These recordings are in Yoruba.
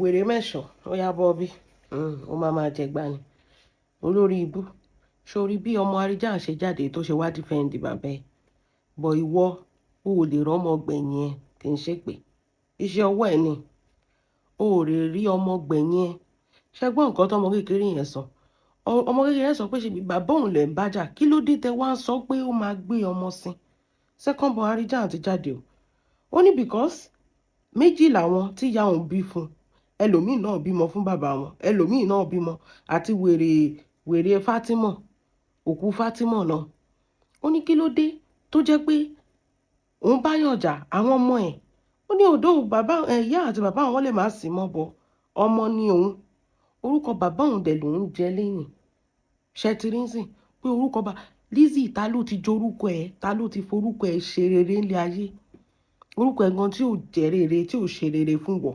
wèrè mẹ́sàn ó yá bọ́bí ó máa jẹ gbani olórí ibú sórí bí ọmọ Àríjàn ṣe jáde tó ṣe wá dífẹ́ǹdì bàbá ẹ̀ bọ̀ ìwọ o ò lè rọ́mọ gbẹ̀yìn ẹ̀ kì í ṣe pé iṣẹ́ ọwọ́ ẹ̀ ni o ò lè rí ọmọ gbẹ̀yìn ẹ̀ ṣẹ́gbọ́n nǹkan tọmọ kékeré yẹn sọ ọmọ kékeré sọ pé ṣebí bàbá òun lẹ̀ ń bájà kí ló dé tẹ wá ń sọ pé ó máa gbé ọmọ sí second born Àríjàn ti jáde o ó ní because méjì làwọn tí ìyá òun bí fún ẹlòmíì náà bímọ fún bàbá wọn ẹlòmíì náà bímọ àti wèrè Fatima òkú Fatima náà ó ní kí ló dé tó jẹ́ pé òun bá yàn jà àwọn ọmọ ẹ̀ ó ní òdò bàbá ìyá àti bàbá àwọn lè má sí mọ́ bọ ọmọ ni òun orúkọ bàbá òun dẹ̀ lòun jẹ lẹ́yìn ṣẹtirínsìn pé orúkọ Lizzy ta ló ti jorúkọ ẹ̀ ta ló ti forúkọ ẹ̀ ṣe rere ńlẹ̀ ayé orúkọ ẹ̀ gan tí ò jẹ́ rere tí ò ṣe rere fún wọ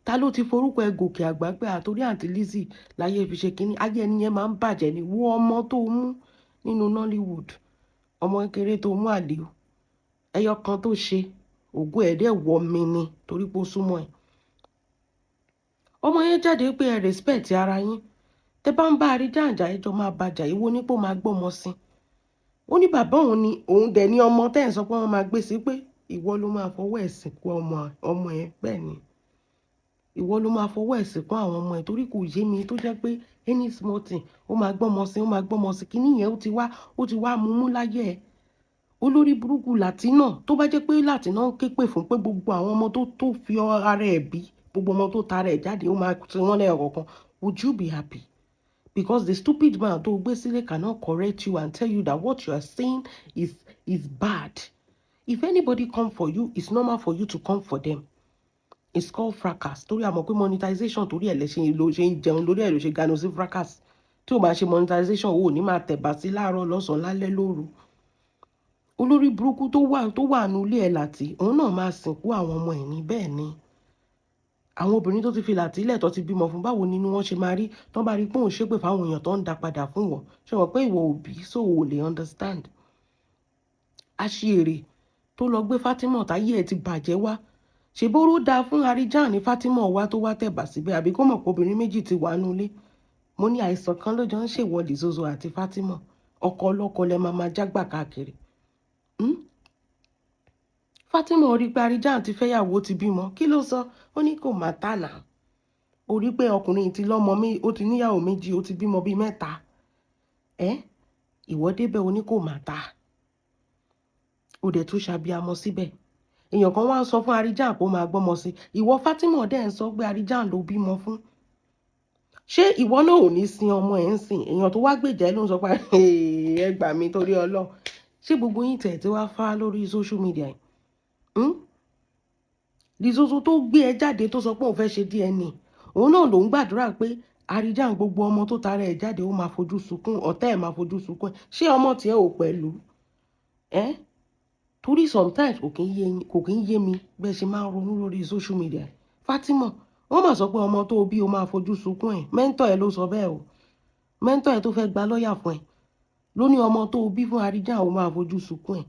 ta ló ti forúkọ ẹ̀ gòkè àgbà pé àtòrí àǹtí Lizzy láyé fi ṣe kínní ayé ẹni yẹn máa ń bàjẹ́ ni wo ọmọ tó mú nínú Nollywood ọmọ kékeré tó mú àlè o ẹyọ kan tó ṣe ògùn ẹ̀ dẹ̀ wọ mi ni torí pé ó súnmọ́ ẹ̀ ọmọ yẹn jáde pé ẹ respect ara yín tẹ bá ń bá Àríjàn jà ẹjọ́ máa bàjà ìwọ nípò máa gbọ́mọ sí ó ní bàbá òun ni òun dẹ̀ ní ọmọ tẹ́ ẹ̀ sọ pé wọ́n máa gbé sí pé ìwọ ló máa fọwọ́ ẹ̀ sìnkú ọmọ ẹ̀ bẹ́ẹ̀ ni ìwọ ló máa fọwọ́ ẹ̀ sìnkú àwọn ọmọ ẹ̀ torí kò yé mi tó jẹ́ pé any small thing ó máa gbọ́mọ sí kíní yẹn ó ti wá mú láyé ẹ̀ olórí burúkú Làtínà tó bá jẹ́ pé Làtínà ń ké pè fún pé gbogbo àwọn ọmọ tó fi ara ẹ̀ bí gbogbo ọmọ tó tara ẹ̀ jáde ó máa ti wọ́n lẹ́ẹ̀kọ̀ọ̀kan would you be happy? Because the stupid man tó gbé sílé cannot correct you and tell you that what you are saying is bad. If anybody come for you, it's normal for you to come for them. It's called fracas. Torí àmọ́ pé monetization torí ẹ̀ lẹ́sìn ló ṣe ń jẹun lórí ẹ̀ ló ṣe ganu sí fracas. Tí o bá ṣe monetization ò ní máa tẹ̀bà sí láàárọ̀ lọ́sàn-án lálẹ́ lóru. Olórí burúkú tó wà nínú ilé ẹ̀ Láti òun náà máa sìnkú àwọn ọmọ ẹ̀ ní bẹ́ẹ̀ ni. Àwọn obìnrin tó ti fi Láti ilẹ̀ tó ti bímọ fún báwo ni wọ́n ṣe máa rí tán bá rí pé òun ṣépè fáwọn èèyàn tó ń da padà fún wọn ṣe wọ́n pé ìwọ òbí so ò lè understand. Aṣèrè tó lọ gbé Fatima táyé ẹ̀ ti bàjẹ́ wá ṣèbóró dáa fún Àríjàn ní Fatima wá tó wá tẹ̀bà síbẹ̀ àbí kó mọ̀ pé obìnrin méjì ti wà nulẹ̀ mo ní àìsàn kan ló jọ ń ṣèwọ́de Zozo àti Fatima ọkọ ọlọ́kọ lẹ máa jágbà káàkiri. Fatima orí pé Àríjàn ti fẹ́yàwó ti bímọ kí ló sọ ó ní kò má tànà orí pé ọkùnrin ti lọ́mọ ó ti níyàwó méjì ó ti bímọ bíi mẹ́ta ìwọ débẹ̀ ó ní kò má ta ó dẹ̀ tún ṣàbíamọ síbẹ̀ èèyàn kan wá ń sọ fún Àríjàn pé ó máa gbọ́mọ sí ìwọ Fatima dẹ̀ ń sọ pé Àríjàn ló bímọ fún ṣé ìwọ náà ò ní sin ọmọ ẹ̀ ń sìn èèyàn tó wá gbèjà ló ń sọ pé ẹ gbà mí torí Ọlọ́run ṣé gbogbo yín tẹ̀ tí wá fá lórí social media yìí Zozo tó gbé ẹ jáde tó sọ pé òun fẹ́ ṣe DNA òun náà ló ń gbàdúrà pé Àríjàn gbogbo ọmọ tó tara ẹ̀ jáde ó máa fojú sunkún ọ̀tá ẹ̀ máa fojú sunkún ṣé ọmọ tiẹ̀ ò pẹ̀lú torí sometimes kò kí ń yé mi bẹ́ẹ̀ ṣe máa ń ronú lórí social media Fatima wọ́n máa sọ pé ọmọ tó bí ó máa fojú sunkún ẹ̀ mẹ́ńtọ̀ ẹ̀ ló sọ bẹ́ẹ̀ o mẹ́ńtọ̀ ẹ̀ tó fẹ́ gba lọ́ọ̀yà fún ẹ̀ ló ní ọmọ tó bí fún Àríjàn ó máa fojú sunkún ẹ̀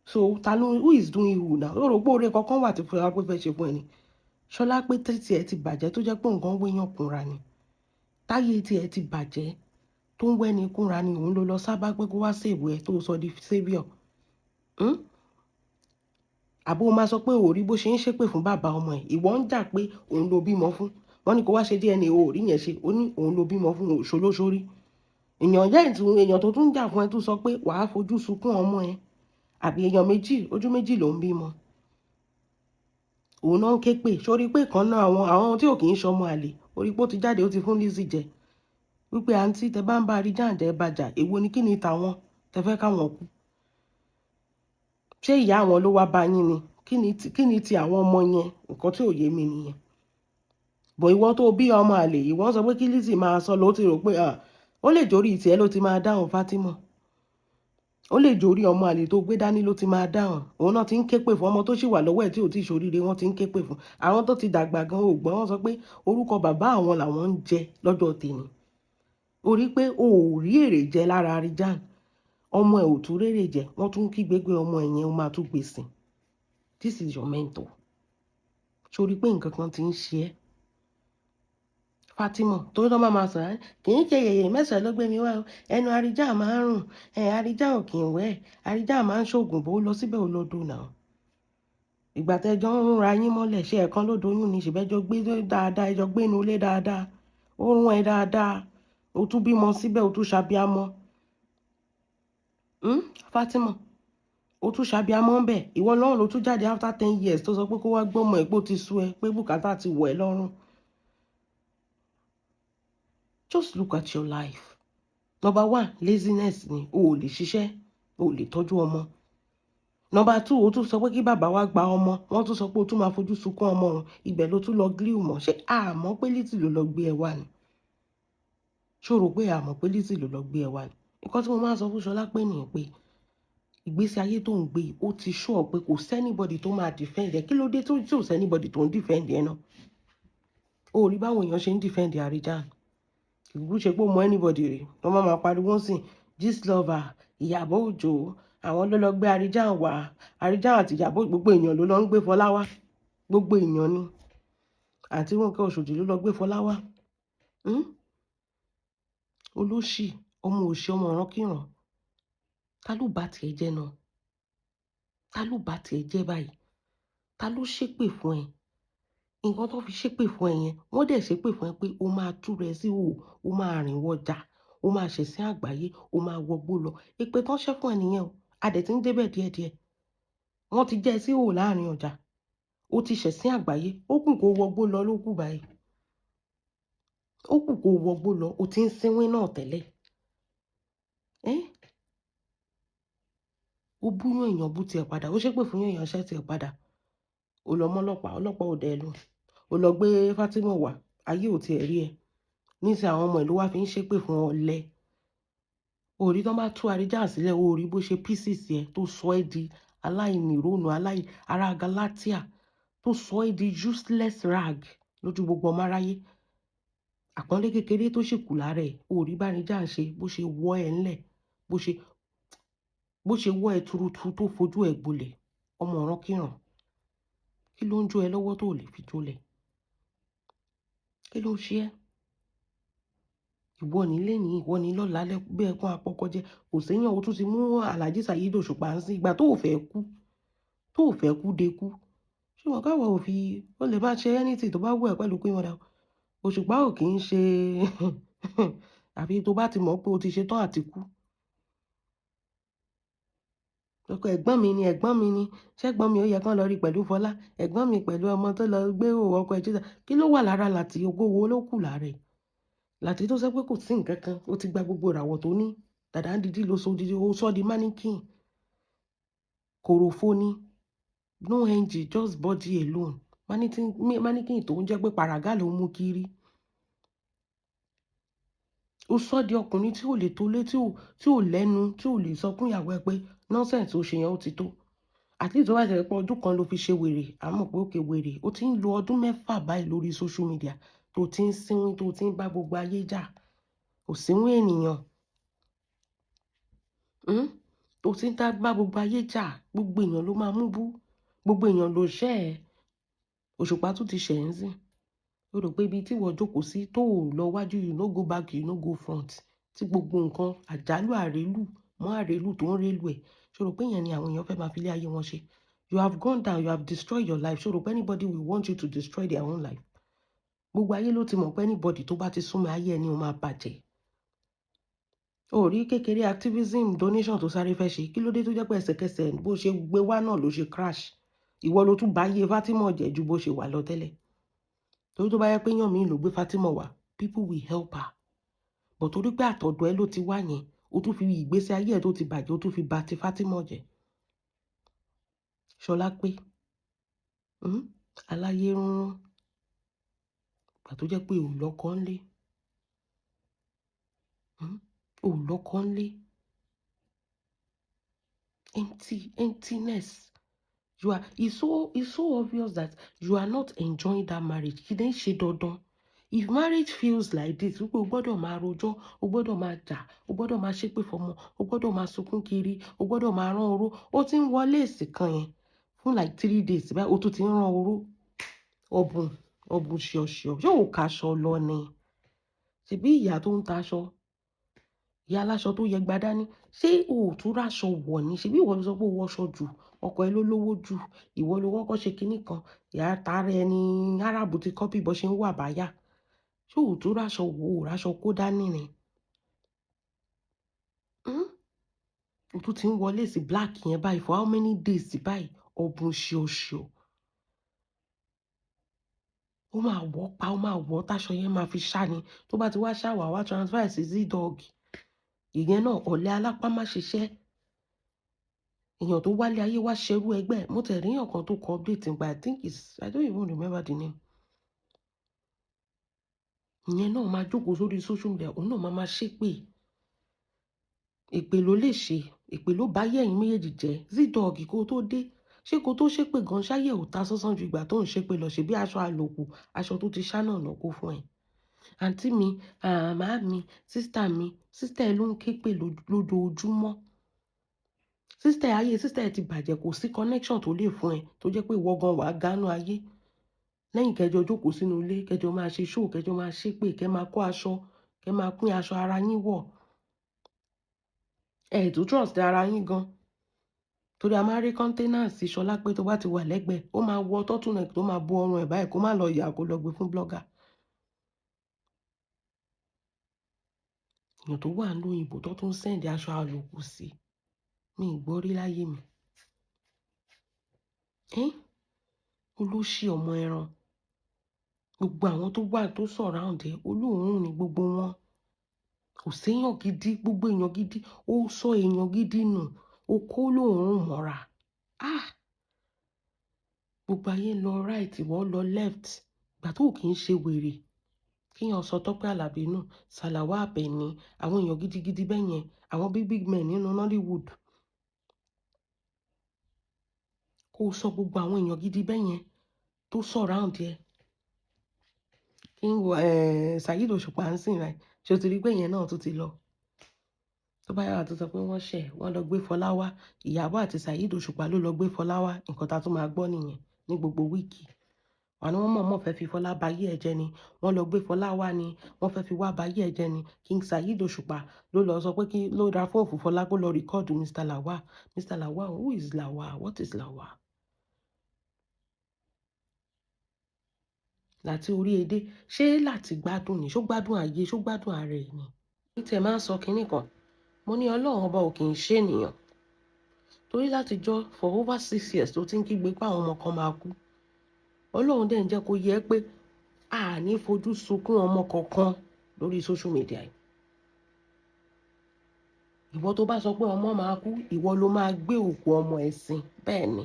so who is doing who now ó rò pé oore kankan wà tí fúnra pé fẹ́ ṣe fún ẹ ni Ṣọlá pé tẹ́tí ẹ ti bàjẹ́ tó jẹ́ pé nǹkan wéyàn kúnra ni táyé tí ẹ ti bàjẹ́ tó ń wẹ́ni kúnra ni òun ló lọ sábà pé kó wá sèwé ẹ tó sọ di saviour àbó máa sọ pé òórí bó ṣe ń ṣépè fún bàbá ọmọ ẹ ìwọ ń jà pé òun ló bímọ fún wọn ni kó wá ṣe DNA òórí yẹn ṣe ó ní òun ló bímọ fún òṣòlóṣórí èèyàn tó tún jà fún ẹ tó sọ pé wàá fojú sunkún ọmọ ẹ àbí èèyàn méjì ojú méjì ló ń bímọ òun náà ń ké pè sórí pé kan náà àwọn tí ò kì í ṣọmọ àlè orí pé ó ti jáde ó ti fún Lizzy jẹ wípé àǹtí tẹ bá ń bá Àríjàn jẹ bàjà èwo ni kí ni tàwọn tẹ fẹ́ káwọn kú ṣé ìyá àwọn ló wá bá yín ni kí ni ti àwọn ọmọ yẹn nǹkan tí ò yé mi nìyẹn bọ̀ ìwọ tó bí ọmọ àlè ìwọ sọ pé kí Lizzy máa sọ ló ti rò pé ó lè jórí tiẹ̀ ló ti máa dáhùn Fatima ó lè jórí ọmọ àlè tó gbé dání ló ti máa dáhùn òun náà ti ń ké pè fún ọmọ tó sì wà lọ́wọ́ ẹ̀ tí ò tí ì ṣoríire wọ́n ti ń ké pè fún àwọn tó ti dàgbà gan ògbọ́n wọ́n sọ pé orúkọ bàbá àwọn làwọn ń jẹ lọ́jọ́ tèmi orí pé o ò rí èrè jẹ lára Àríjàn ọmọ ẹ̀ ò tún rèrè jẹ wọ́n tún kí gbégbé ọmọ ẹ̀ yẹn ó máa tún gbèsè this is your mentor sórí pé nǹkan kan ti ń ṣe ẹ́ Fatima torí tó máa sọ̀rọ̀ kì í ṣe yèyè mẹ́sàn-án ló gbé mi wá o ẹnu Àríjà máa ń rùn Àríjà ò kì í wẹ̀ Àríjà máa ń ṣoògùn bó lọ síbẹ̀ ò lọ́dún náà ìgbà tẹ́jọ́ ń ra yín mọ́lẹ̀ ṣe ẹ̀kan ló doyún ni ṣèbẹ́jọ́ gbé dáadáa ẹjọ́ gbé inú ilé dáadáa ó rún ẹ dáadáa ó tún bímọ síbẹ̀ ó tún ṣàbíamọ Fatima ó tún ṣàbíamọ ń bẹ̀ ìwọ lọ́run ló tún jáde after 10 years tó sọ pé kó wá gbọ́mọ ẹ̀ pé ó ti sú ẹ pé bùkátà ti wọ̀ ẹ́ lọ́rùn. Just look at your life. Number 1, laziness ni o ò lè ṣiṣẹ́ o ò lè tọ́jú ọmọ. Number 2, o tún sọ pé kí bàbá wa gba ọmọ wọ́n tún sọ pé o tún máa fojú sunkún ọmọ òun ibẹ̀ ló tún lọ glue mọ́ ṣé àmọ́ pé Lizzy ló lọ gbé ẹ wá ni ṣó rò pé àmọ́ pé Lizzy ló lọ gbé ẹ wá ni nǹkan tí mo máa sọ fún Ṣọlá pé nìyẹn pé ìgbésí ayé tó ń gbé ó ti show pé kò sẹ́nibọ̀dì tó máa defend ẹ kí ló dé tó ò sẹ́nibọ̀dì tó ń defend ẹ náà o ò rí báwọn èèyàn ṣe ń defend Àríjà ìlú ṣe pé ó mọ anybody rè wọ́n máa pariwo sí Gistlover Ìyábọ̀ Òjó àwọn ló lọ gbé Àríjà wá Àríjà àti Ìyábọ̀ gbogbo èèyàn ló lọ ń gbé Fọlá wá gbogbo èèyàn ni àti Ronke Oṣòdì ló lọ gbé Fọlá wá olóṣì ọmọ òṣì ọmọ ọ̀ránkìràn ta ló bá tiẹ̀ jẹ́ náà ta ló bá tiẹ̀ jẹ́ báyìí ta ló ṣépè fún ẹ nǹkan tó fi ṣépè fún ẹ yẹn wọ́n dẹ̀ ṣépè fún ẹ pé o máa tú rẹ sí òwò o máa rìn wọjà o máa ṣẹ̀sìn àgbáyé o máa wọgbó lọ èpè tán ṣẹ́ fún ẹ nìyẹn o adẹ̀ tí ń débẹ̀ díẹ̀díẹ̀ wọ́n ti jẹ́ ẹ sí òwò láàrin ọjà o ti ṣẹ̀sìn àgbáyé ó kù kó wọgbó lọ ló kù báyìí ó kù kó wọgbó lọ o ti ń sínwín náà tẹ́lẹ̀ ó búyàn èèyàn bú tiẹ̀ padà ó ṣépè fún èèyàn ṣẹ́ tiẹ̀ padà ó lọ mọ́ ọlọ́pàá ò dẹ̀ lù ó lọ gbé Fatima wá ayé ò tiẹ̀ rí ẹ níṣẹ́ àwọn ọmọ ìlú wa fi ń ṣépè fún ọ̀lẹ orí tó bá tú Àríjà sílẹ̀ orí bó ṣe pieces ẹ tó sọ ẹ́ di aláìnírònú ará Galatia tó sọ ẹ́ di useless rag lójú gbogbo ọmọ aráyé àpọ́nlé kékeré tó ṣèkù lára ẹ̀ orí bá Àríjà ṣe bó ṣe wọ́ ẹ ńlẹ̀ bó ṣe wọ́ ẹ tuurutu tó fojú ẹ gbolẹ̀ ọmọ ọ̀ránkìràn kí ló ń jó ẹ lọ́wọ́ tó lè fi jólẹ̀ kí ló ń ṣe ẹ́ ìwọ ní lẹ́ni ìwọ ní lọ́la bẹ́ẹ̀ kún apọ́kọ́ jẹ́ kò séyàn o tún ti mú Alhaji Saheed Òṣùpá ń sí ìgbà tó ò fẹ́ kú de kú ṣùgbọ́n káwọ̀ ò fi ó lè bá ṣe anything tó bá wù ẹ́ pẹ̀lú pé wọn dà Òṣùpá ò kì í ṣe àfi tó bá ti mọ̀ pé o ti ṣe tán àti kú ọkọ ẹ̀gbọ́n mi ni ṣẹ́gbọ́n mi ó yẹ kán lọ rí pẹ̀lú Fọlá ẹ̀gbọ́n mi pẹ̀lú ọmọ tó lọ gbé ọkọ ẹ̀ jíjà kí ló wà lára Láti ogówó ló kù lára ẹ̀ Láti tó sọ pé kò sí nǹkan kan ó ti gba gbogbo ìràwọ̀ tó ní dàdá ń dídí ló sọ di mannequin kòròfó ni no ng just body alone mannequin tó ń jẹ́ pé paraga ló mú kiri ó sọ di ọkùnrin tí ò lè tó lé tí ò lẹ́nu tí ò lè sọ fún ìyàwó ẹ pé nonsense ó ṣe yẹn ó ti tó àti tó bá ṣe pé ọdún kan ló fi ṣe wèrè àmọ́ pé òkè wèrè ó ti ń lo ọdún 6 báyìí lórí social media tó ti ń sínwín tó ti ń bá gbogbo ayé jà kò sínwín ènìyàn tó ti ń bá gbogbo ayé jà gbogbo èèyàn ló máa mú bú gbogbo èèyàn ló ṣẹ́ ẹ̀ Òṣùpá tún ti ṣẹ̀ ń sìn ó rò pé ibi tí wọ́n jókòó sí tó ò lọ wájú you no go back you no go front tí gbogbo nǹkan àjálù àrélù mọ́ àrélù tó ń rélù ẹ̀ ṣó rò pé yẹn ni àwọn èèyàn fẹ́ máa fi lé ayé wọn ṣe you have gone down you have destroyed your life ṣó rò pé anybody will want you to destroy their own life gbogbo ayé ló ti mọ̀ pé anybody tó bá ti súnmọ́ ayé ẹni ó máa bàjẹ́ orí kékeré activism donation tó sáré fẹ́ ṣe kí ló dé tó jẹ́ pé ẹsẹ̀kẹsẹ̀ bó ṣe gbé wá náà ló ṣe crash ìwọ ló tún bá yé Fatima jẹ́ ju bó ṣe wà lọ tẹ́lẹ̀ torí tó bá yẹ pé yàn mí ló gbé Fatima wá people will help her but torí pé àtọ̀dọ̀ ẹ ló ti wá yẹn o tún fi ìgbésí ayé ẹ tó ti bàjẹ́ o tún fi bà ti Fatima jẹ́ Ṣọlá pé aláyé rúnrún gbà tó jẹ́ pé ò lọ́kọ ńlé emptiness it's so obvious that you are not enjoying that marriage kì í ṣe dandan if marriage feels like this wípé o gbọ́dọ̀ máa rojọ́ o gbọ́dọ̀ máa jà o gbọ́dọ̀ máa ṣépè fọmọ o gbọ́dọ̀ máa sunkún kiri o gbọ́dọ̀ máa rán oró o ti ń wọlé èsì kan yẹn fún like 3 days báyìí o tún ti ń rán oró ọ̀bùn ṣíọṣíọ ṣé ò kaṣọ lọ ni ṣebí ìyá tó ń taṣọ ìyá aláṣọ tó yẹ gbadá ní ṣé o ò tún ráṣọ wọ̀ ni ṣebí ìwọ ló sọ pé o wọṣọ jù ọkọ ẹ ló lówó jù ìwọ ló kọ́kọ́ ṣe kinní kan ìyá tààrẹ ẹni Árábù ti kọ́pì bó ṣe ń wà báyà ṣé o ò tún ráṣọ wọ̀ o ráṣọ kó dání ni o tún ti ń wọlé sí black yẹn báyìí for how many days báyìí ọ̀bùn ṣíọṣíọ ó máa wọ̀ pa ó máa wọ̀ táṣọ yẹn máa fi ṣá ni tó bá ti wá ṣàwà wá transfer sí Zidog ìyẹn náà ọ̀lẹ alápá má ṣiṣẹ́ èèyàn tó wálé ayé wá ṣerú ẹgbẹ́ mo tẹ̀ ríyàn kan tó kọ update nípa I don't even remember the name ìyẹn náà máa jókòó sórí social media òun náà máa ṣépè èpè ló lè ṣe èpè ló bá yẹ̀yìn méjèèjì jẹ́ Zidog kó tó dé ṣé kó tó ṣépè gan ṣáyé ò ta sánsán ju ìgbà tó ń ṣépè lọ ṣe bí aṣọ àlòkù aṣọ tó ti ṣá náà lọ́kọ́ fún ẹ àǹtí mi màá mi sísítà ẹ ló ń ké pè lójoojúmọ́ sísítà ayé sísítà ẹ ti bàjẹ́ kò sí connection tó lè fún ẹ tó jẹ́ pé ìwọ gan wàá gánú ayé lẹ́yìn kẹjọ jókòó sínú ilé kẹjọ máa ṣe show kẹjọ máa ṣépè kẹ máa kó aṣọ kẹ máa pín aṣọ ara yín wọ̀ ẹ tó trust ara yín gan torí a máa rí containers Ṣọlá pé tó bá ti wà lẹ́gbẹ̀ẹ́ ó máa wọ turtleneck tó máa bo ọrùn ẹ̀ báyìí kó má lọ yà kó lọ gbé fún blogger èèyàn tó wà ní òyìnbó tó tún sẹ́ǹdì aṣọ àlòkù sí mi ì gbọ́ rí láyé mi olóṣì ọmọ ẹran gbogbo àwọn tó wà tó surround ẹ olóòórùn ni gbogbo wọn kò séèyàn gidi gbogbo èèyàn gidi ó sọ èèyàn gidi nù ó kó lóòórùn mọ́ra gbogbo ayé ń lọ right ìwọ lọ left ìgbà tó kì í ṣe wèrè kíyàn sọ Tọ́pẹ́ Àlàbí nù Sàlàwá Àbẹ̀ní àwọn èèyàn gidigidi bẹ́ẹ̀ yẹn àwọn big men nínú Nollywood kó sọ gbogbo àwọn èèyàn gidi bẹ́ẹ̀ yẹn tó surround ẹ kí n wo Saheed Òṣùpá ń sìn rẹ ṣé o ti rí pé yẹn náà tó ti lọ tó bá yàrá tó sọ pé wọ́n lọ gbé Fọlá wá Ìyábọ̀ àti Saheed Òṣùpá ló lọ gbé Fọlá wá nǹkan tá a tún máa gbọ́ nìyẹn ní gbogbo wíìkì àwọn wọn mọ̀ọ́mọ̀ fẹ́ fi Fọlá bayé ẹ̀jẹ̀ ni wọ́n lọ gbé Fọlá wá ni wọ́n fẹ́ fi wá bayé ẹ̀jẹ̀ ni King Saheed Òṣùpá ló lọ sọ pé kí ló ra fóònù fún Fọlá kó lọ rìkọ́ọ̀dù Mr. Lawal who is Lawal what is Lawal láti orí edé ṣé láti gbádùn ni ṣó gbádùn ayé ṣó gbádùn ara ẹ̀ ni ní tẹ̀ máa ń sọ kinní kan mo ní Ọlọ́run ọba ò kì í ṣe ènìyàn torí látijọ́ for over 6 years tó ti ń kígbe pé àwọn ọmọ kan máa kú Ọlọ́run dẹ̀ ń jẹ́ kó yẹ pé a ní fojú sunkún ọmọ kankan lórí social media yìí ìwọ tó bá sọ pé ọmọ máa kú ìwọ ló máa gbé òkú ọmọ ẹ̀ sìn bẹ́ẹ̀ ni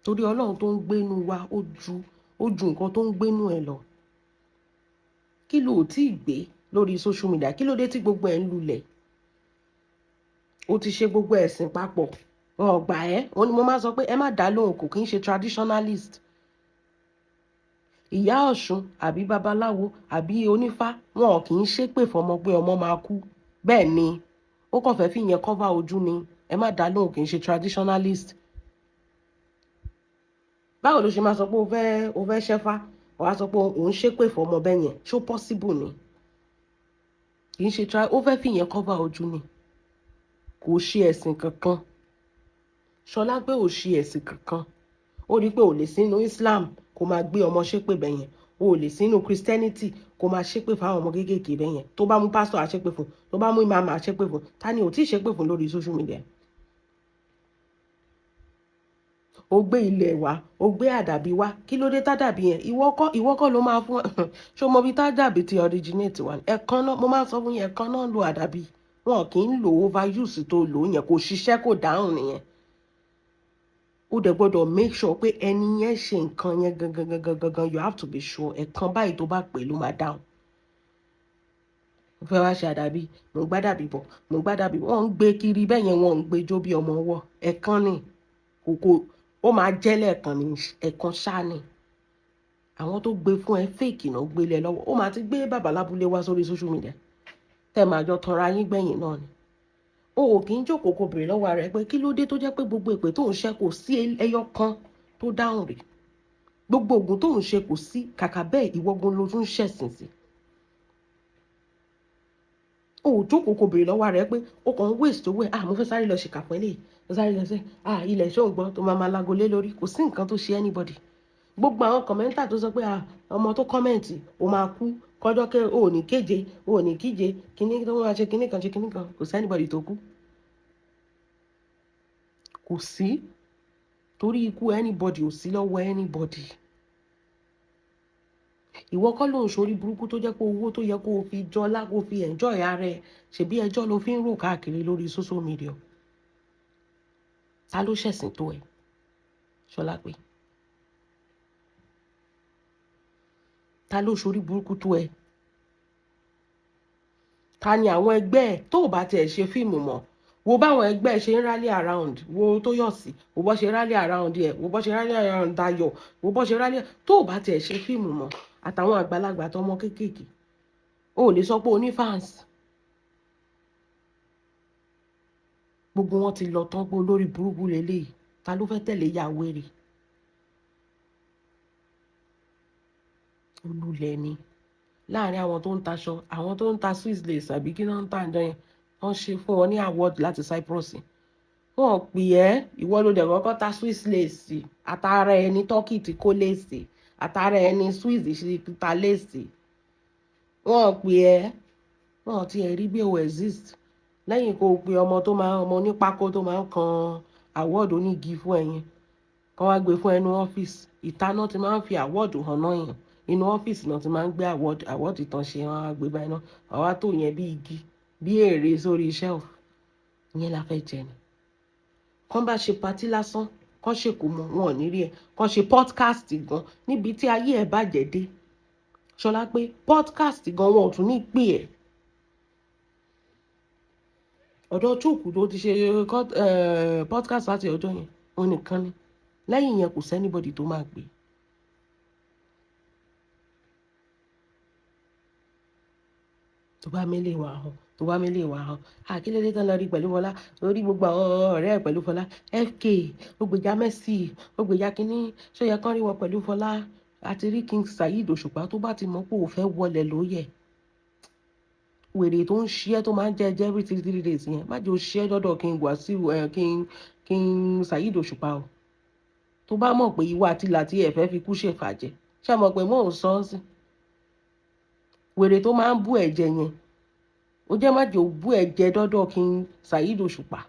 torí Ọlọ́run tó ń gbénu wa ó ju nǹkan tó ń gbénu ẹ̀ lọ kí ló ò tí ì gbé lórí social media kí ló dé tí gbogbo ẹ̀ ń lulẹ̀ ó ti ṣe gbogbo ẹ̀sìn papọ̀ wọn ò gbà ẹ́ wọn ni mo máa sọ pé ẹ má dá lóhùn kò kí ń ṣe traditionalist ìyá Ọ̀ṣun àbí babaláwo àbí onífá wọn ò kì í ṣépè fọmọ pé ọmọ máa kú bẹ́ẹ̀ ni ó kàn fẹ́ fi yẹn cover ojú ni ẹ má dá lóhùn kì í ṣe traditionalist báwo ló ṣe máa sọ pé o fẹ́ ṣẹ́fá o wá sọ pé òun ṣépè fọmọ bẹ́ẹ̀ yẹn ṣó possible ni kì í ṣe ó fẹ́ fi yẹn cover ojú ni kò ṣe ẹ̀sìn kankan Ṣọlá pé ò ṣe ẹ̀sìn kankan ó rí pé ò lè sínú Islam kó máa gbé ọmọ ṣépè bẹ́yẹn o ò lè sínú Christianity kó máa ṣépè fáwọn ọmọ kéékèèké bẹ́yẹn tó bá mú pásítọ̀ àṣépè fún tó bá mú ìmáàmù àṣépè fún ta ni ò tí ì ṣépè fún lórí social media ó gbé ilẹ̀ wá ó gbé àdàbí wá kí ló dé tádàbí yẹn ìwọ kọ́ ló máa fún ṣó mọ bí tádàbí ti originate wà ẹ̀kan náà mo máa sọ fún yẹn ẹ̀kan náà lo àdàbí wọn kì í lò overuse tó lò yẹn kò ṣiṣẹ́ kò dáhùn nìyẹn ó dẹ̀ gbọ́dọ̀ make sure pé ẹni yẹn ṣe nǹkan yẹn gangan you have to be sure ẹ̀kan báyìí tó bá pè ló máa dáhùn mo fẹ́ wá ṣe àdàbí mo gbádàbí bọ̀ mo gbádàbí bọ̀ wọ́n ń gbé kiri bẹ́ẹ̀ yẹn wọ́n ń gbé jó bí ọmọ ọwọ́ ẹ̀kan ni kòkó ó máa jẹ́ lẹ́ẹ̀kan ní ẹ̀kan ṣáà ni àwọn tó gbé fún ẹ fake náà gbélé lọ́wọ́ ó máa ti gbé bàbá lábúlé wá sórí social media tẹ́ máa jọ tanra yín gbẹ̀yìn náà ni o ò kì í jókòó kó bèrè lọ́wọ́ rẹ pé kí ló dé tó jẹ́ pé gbogbo èpè tó ń ṣẹ́ kò sí ẹyọ kan tó dáhùn rè gbogbo oògùn tó ń ṣe kò sí, kàkà bẹ́ẹ̀ ìwọ́gun ló tún ṣẹ̀sìn sí. o ò jókòó kò béèrè lọ́wọ́ rẹ pé ó kàn ń waste owó ẹ̀, mo fẹ́ sáré lọ ṣìkà fún eléyìí, mo sáré lọ sí ilẹ̀ ṣó ń gbọ́ tó máa lágo lé lórí. Kò sí nǹkan tó ṣe anybody. Gbogbo àwọn kọ̀mẹ́ntà tó sọ pé ọmọ tó kọ́mẹ̀ntì ó máa kú kọjọ́ kẹ́ ò ní kéje ò ní kíje kíní tó máa ṣe kíní kan kò sí anybody tó kú. Kò sí, torí ikú anybody ò sí lọ́wọ́ anybody. Ìwọ kọ́ ló ń ṣorí burúkú tó jẹ́ pé owó tó yẹ kó o fi jọlá kó o fi enjoy ara ẹ ṣebí ẹjọ́ ló fi ń rò káàkiri lórí social media. Ta ló ṣẹ̀sìn tó ẹ Ṣọlápé? Ta ló ṣorí burúkú tó ẹ? Ta ni àwọn ẹgbẹ́ ẹ tó bá tiẹ̀ ṣe fíìmù mọ́? Wo báwọn ẹgbẹ́ ẹ ṣe ń rally around, wo Tóyọ̀sí, wo bọ́ ṣe rally around ẹ, wo bọ́ ṣe rally around Dayọ̀, wo bọ́ ṣe rally tó bá tiẹ̀ ṣe fíìmù mọ́. Àtàwọn àgbàlagbà àtọmọ kéékèèké, o ò lè sọ pé o ní fans. Gbogbo wọn ti lọ tán pé olórí burúkú lélẹ́yìí. Ta ló fẹ́ tẹ̀lé ìyàwó rẹ̀? Olùlẹ̀ ni. Láàárín àwọn tó ń taṣọ, àwọn tó ń ta Swiss lace àbí kí náà ń tà ń dán, wọ́n ṣe fún wọn ní award láti Cyprus. Wọ́n pè ẹ́, ìwọ ló dẹ̀ kọ́kọ́ ta Swiss lace, àtàrà ẹni Turkey ti kó lace, àtàrà ẹni Swiss ṣe ta lace. Wọ́n pè ẹ́, wọ́n ti ẹ̀ rí bí o exist. Lẹ́yìn kó o pe ọmọ onípákó tó máa ń kan award onígi fún ẹ̀yin, kán wá gbé fún ẹnu ọ́fíìsì. Ìta náà ti máa ń fi award hàn náà yàn, inú ọ́fíìsì náà ti máa ń gbé award ìtàn ṣe, wọn á gbé báyìí náà, àwa tó yẹn bí igi bí èrè sórí shelf. Ìyẹn la fẹ́ jẹ ni. Kán bá ṣe patí lásán, kán ṣèkó mọ wọn ò ní rí ẹ, kán ṣe podcast gan níbi tí ayé ẹ bàjẹ́ dé. Ṣọlápé podcast gan wọn ò tún ní pè ẹ́. Ọ̀dọ̀ Chukwu tó ti ṣe podcast láti ọjọ́ yẹn, òun nìkan ni. Lẹ́yìn yẹn kò sẹ́nibọ̀dì tó máa gbé. Tó bá mélé wà hàn, àkílódé tán lọ rí pẹ̀lú Fọlá, orí gbogbo àwọn ọ̀rẹ́ ẹ̀ pẹ̀lú Fọlá, FK ó gbèjà Messi ó gbèjà kínní, ṣó yẹ kán rí wọn pẹ̀lú Fọlá. Àti rí King Saheed Òṣùpá tó bá ti mọ̀ pé ò fẹ́ wọlé ló yẹ. Wèrè tó ń ṣe ẹ́ tó máa ń jẹ́ every 3 days yẹn, má jẹ́ ó ṣe ẹ́ dọ́dọ̀ King Saheed Òṣùpá o. Tó bá mọ̀ pé ìwà àti làtí ẹ̀ fẹ́ fi kú ṣèfàjẹ́, ṣé mọ̀ pé mò ń sọ ọ́ sí. Wèrè tó máa ń bú ẹ̀jẹ̀ yẹn, ó jẹ́ má jẹ́ ó bú ẹ̀jẹ̀ dọ́dọ̀ King Saheed Òṣùpá.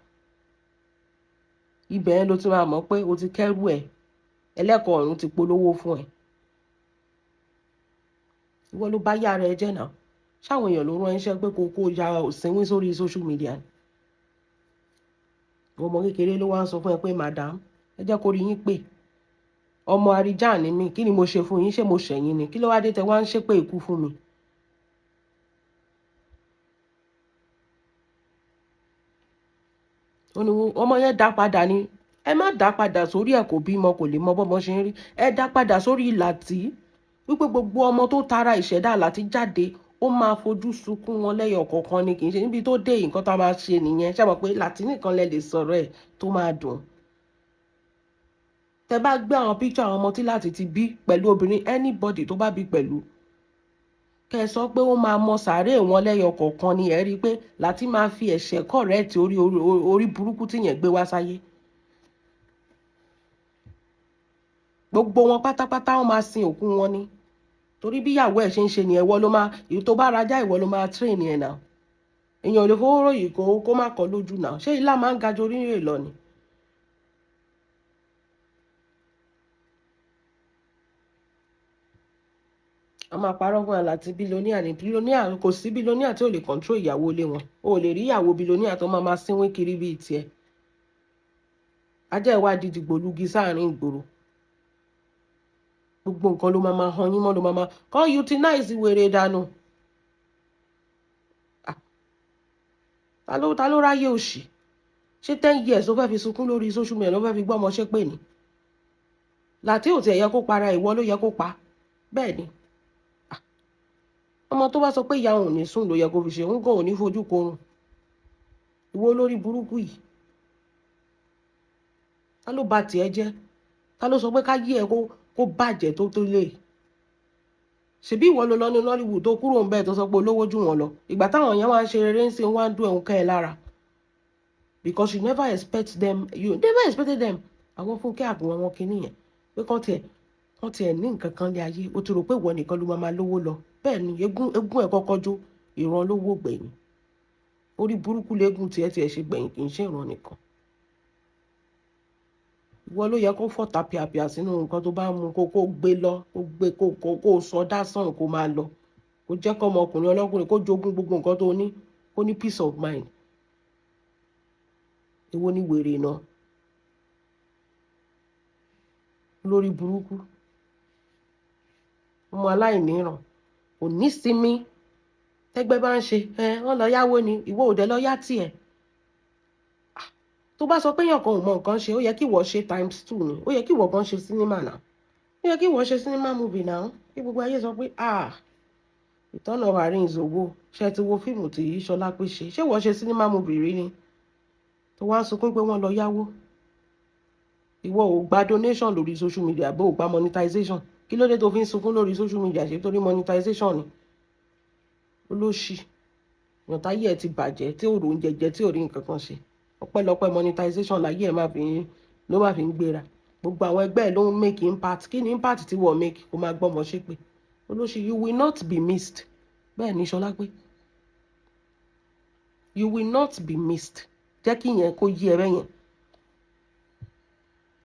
Ibẹ̀ yẹn ló ti máa mọ̀ pé o ti kẹ́rù ẹ̀, ẹlẹ́kọ̀ọ́ ọ̀run ti polówó fún ẹ. Ìwọ ló bá yára ẹ jẹ́ náà. Ṣáwọn èèyàn ló rán iṣẹ́ pé kó ya òsínwín sórí social media. Ọmọ kékeré ló wá ń sọ fún ẹ pé madam, ẹ jẹ́ kó rí yín pé ọmọ Àríjàn ni mí, kí ni mo ṣe fún yín? Ṣé mo ṣẹ̀yìn ni? Kí ló wá dé tẹ wá ń ṣépè ikú fún mi? Ọmọ yẹn dá padà ni. Ẹ má dá padà sórí ẹ̀ kò bímọ kò lè mọ bọ́mọ ṣe ń rí. Ẹ dá padà sórí Làtí. Wípé gbogbo ọmọ tó tara ìṣẹ̀dá Làtí jáde, ó máa fojú sunkún wọn lẹ́yọ kọ̀ọ̀kan ni, kì í ṣe níbi tó dé nǹkan tá a máa ṣe nìyẹn. Ṣé mọ̀ pé Làtí nìkan lẹ lè sọ̀rọ̀ ẹ̀ tó máa dùn. Tẹ bá gbé àwọn picture àwọn ọmọ tí Làtí ti bí pẹ̀lú obìnrin anybody tó bá bí pẹ̀lú, kẹ sọ pé ó máa mọ sàárè wọn lẹ́yọ kọ̀ọ̀kan ni, ẹ rí i pé Làtí máa fi ẹ̀ṣẹ̀ correct orí burúkú tí yẹn gbé wá sáyé. Gbogbo wọn pátápátá wọn máa sin òkú wọn ni. Torí bí ìyàwó ẹ̀ ṣe ń ṣe ni ẹ̀wọ́ ló máa, tó bá rajá ìwọ ló máa train ẹ̀ náà. Èèyàn ò lè fowó ròyìn kó má kọ lójú náà. Ṣé ilá máa ń ga ju orírè lọ ni? a máa parọ́ fún Àlàtí bílóníà ní bílóníà, kò sí bílóníà tí ò lè control ìyàwó ilé wọn. O ò lè rí ìyàwó bílóníà tó máa sínwín kiri bíi tiẹ̀. Ajá ìwádìí dìgbòlugi sáàrin ìgboro. Gbogbo nǹkan ló máa han yín mọ́, ló máa kọ́ utilize wèrè dànù. Ta ló ráyè òṣì? Ṣé 10 years ló fẹ́ fi sunkún lórí social media ló fẹ́ fi gbọ́ ọmọ ṣépè ni? Làtí ò tiẹ̀ yẹ kó para, ìwọ ló yẹ kó pa. Bẹ́ẹ̀ ni. Ọmọ tó bá sọ pé ìyá òun ní sùn ló yẹ kó fi ṣe, òun gan ò ní fojú korun. Ìwọ olórí burúkú yìí. Ta ló bà tiẹ̀ jẹ́? Ta ló sọ pé ká yí ẹ kó bàjẹ́ tó lè ṣebí ìwọ ló lọ ní Nollywood tó kúrò ń bẹ́ẹ̀ tó sọ pé olówó jù wọ́n lọ ìgbà táwọn èèyàn máa ń ṣe rere ń sìn wá ń dún ẹ̀hún kẹ́ ẹ lára because you never expected them àwọn Fúnkẹ́ àbúrò wọn kìíní yẹn pé kán tiẹ̀ ní nǹkan kan lé ayé ó ti rò pé ìwọ nìkan ló máa lówó lọ bẹ́ẹ̀ ni egún ẹ̀ kọ́kọ́ jó ìran lówó gbẹ̀yìn orí burúkú lẹ́gùn tiẹ̀ ṣe gbẹ̀yìn kì í ṣe ìran nìkan ìwọ ló yẹ kó fọ́ tapiapia sínú nǹkan tó bá mú kó gbé lọ kó sọ dásán kó máa lọ kó jẹ́ kọ́ ọmọkùnrin ọlọ́kùnrin kó jogún gbogbo nǹkan tó ní kó ní peace of mind èwo ni wèrè náà lórí burúkú ọmọ aláìníran kò ní sinmi tẹ́gbẹ́ bá ń ṣe wọ́n lọ yáwó ni ìwọ òde lọ yá tiẹ̀ tó bá sọ pé èèyàn kan ò mọ nǹkan ṣe ó yẹ kí ìwọ ṣe ×2 ni ó yẹ kí ìwọ gan ṣe sinimá náà ó yẹ kí ìwọ ṣe sinimá movie náà kí gbogbo ayé sọ pé ìtọ́nà àárín ìzòwò ṣe ti wo fíìmù tí Ṣọlá pé ṣe ìwọ ṣe sinimá movie rí ni tó wá ń sunkún pé wọ́n lọ yáwó ìwọ ò gba donation lórí social media bó ò gba monetization kí ló dé tó fi ń sunkún lórí social media ṣe torí monetization ni olóṣì ìyọ̀ntá yẹ̀ ẹ́ ti bàjẹ́ tí ò rò ń jẹjẹ tí ò rí nǹkan kan ṣe ọpẹ́lọpẹ́ monetization láyé ẹ̀ ló máa fi ń gbéra gbogbo àwọn ẹgbẹ́ ẹ̀ ló ń make impact kí ni impact tí wọ́n make kó máa gbọ́mọ ṣépè olóṣì you will not be missed bẹ́ẹ̀ ni Ṣọlá pé you will not be missed jẹ́ kí yẹn kó yí ẹ bẹ́yẹn